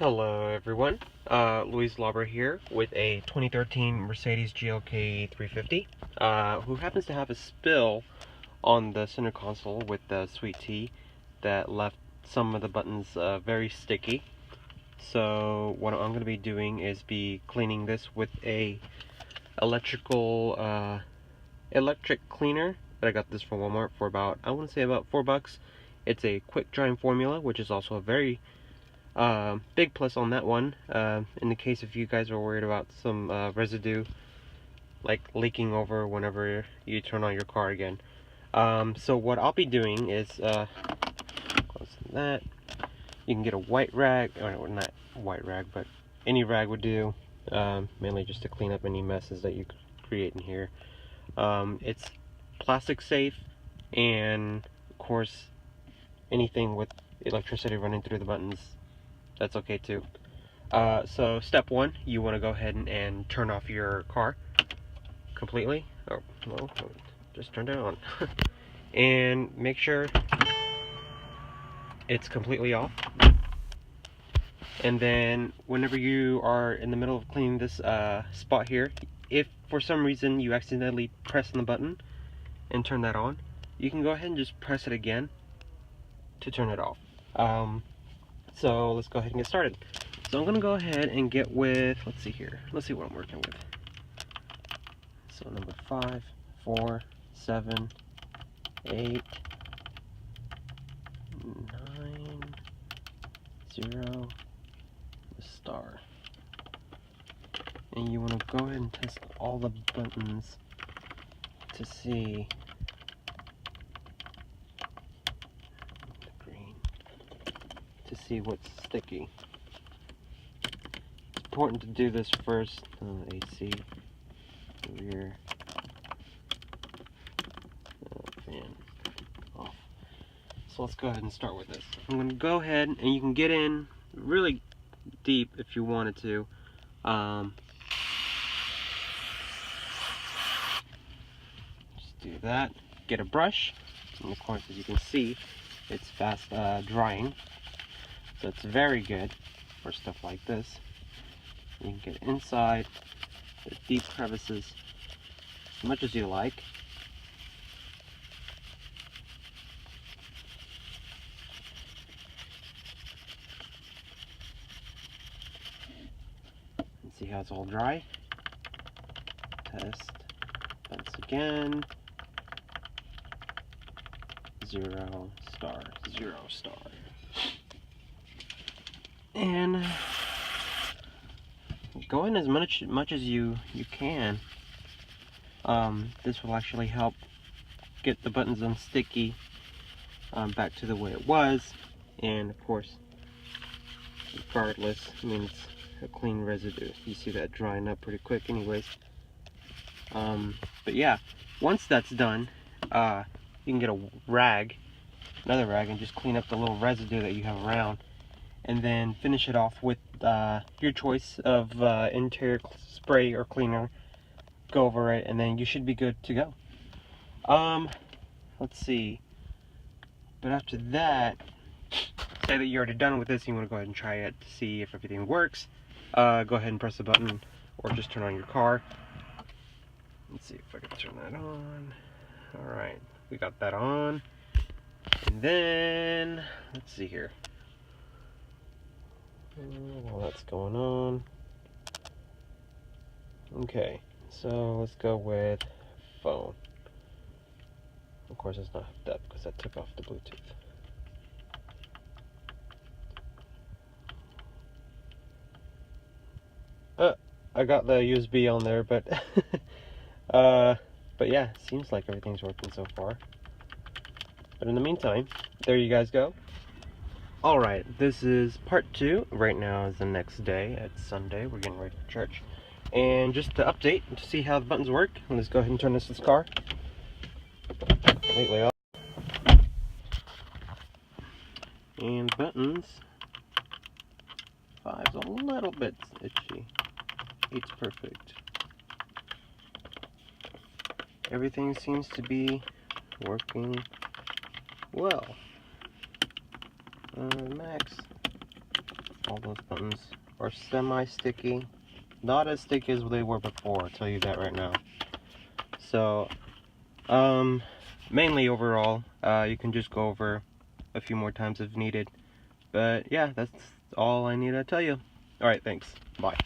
Hello everyone, Luis Lauber here with a 2013 Mercedes GLK 350, who happens to have a spill on the center console with the sweet tea that left some of the buttons very sticky. So what I'm going to be doing is be cleaning this with a electric cleaner that I got this from Walmart for about, I want to say about $4. It's a quick drying formula, which is also a very big plus on that one, in the case if you guys are worried about some residue like leaking over whenever you turn on your car again. So what I'll be doing is, close that, you can get a white rag, or not white rag, but any rag would do, mainly just to clean up any messes that you create in here. It's plastic safe, and of course anything with electricity running through the buttons, that's okay too. So step one, you want to go ahead and turn off your car completely. Oh, well, just turned it on. And make sure it's completely off. And then whenever you are in the middle of cleaning this spot here, if for some reason you accidentally press on the button and turn that on, you can go ahead and just press it again to turn it off. So let's go ahead and get started. So I'm going to go ahead and get with, let's see here, let's see what I'm working with. So number 5, 4, 7, 8, 9, 0, the star. And you want to go ahead and test all the buttons to see the green, to see what's sticky. It's important to do this first. AC, rear, fan off. So let's go ahead and start with this. I'm going to go ahead, and you can get in really deep if you wanted to. Just do that. Get a brush, and of course, as you can see, it's fast drying, so it's very good for stuff like this. You can get inside the deep crevices as much as you like. And see how it's all dry. Test once again. 0 star, 0 star. And go in as much as you can. This will actually help get the buttons unsticky, back to the way it was. And of course, regardless, I mean, it's a clean residue. You see that drying up pretty quick anyways. But yeah, once that's done, you can get a rag, another rag, and just clean up the little residue that you have around, and then finish it off with your choice of interior spray or cleaner. Go over it, and then you should be good to go. Let's see. But after that, say that you're already done with this, you want to go ahead and try it to see if everything works. Go ahead and press the button, or just turn on your car. Let's see if I can turn that on. Alright, we got that on. And then, let's see here. While that's going on. Okay, so let's go with phone. Of course, it's not hooked up because I took off the Bluetooth. I got the USB on there, but but yeah, seems like everything's working so far. But in the meantime, there you guys go. Alright, this is part 2. Right now is the next day. It's Sunday. We're getting ready for church. And just to update, to see how the buttons work, let's go ahead and turn this car completely off. And buttons, 5's a little bit itchy. 8's perfect. Everything seems to be working well. Max, all those buttons are semi-sticky. Not as sticky as they were before, I'll tell you that right now. So, mainly overall, you can just go over a few more times if needed. But yeah, that's all I need to tell you. Alright, thanks. Bye.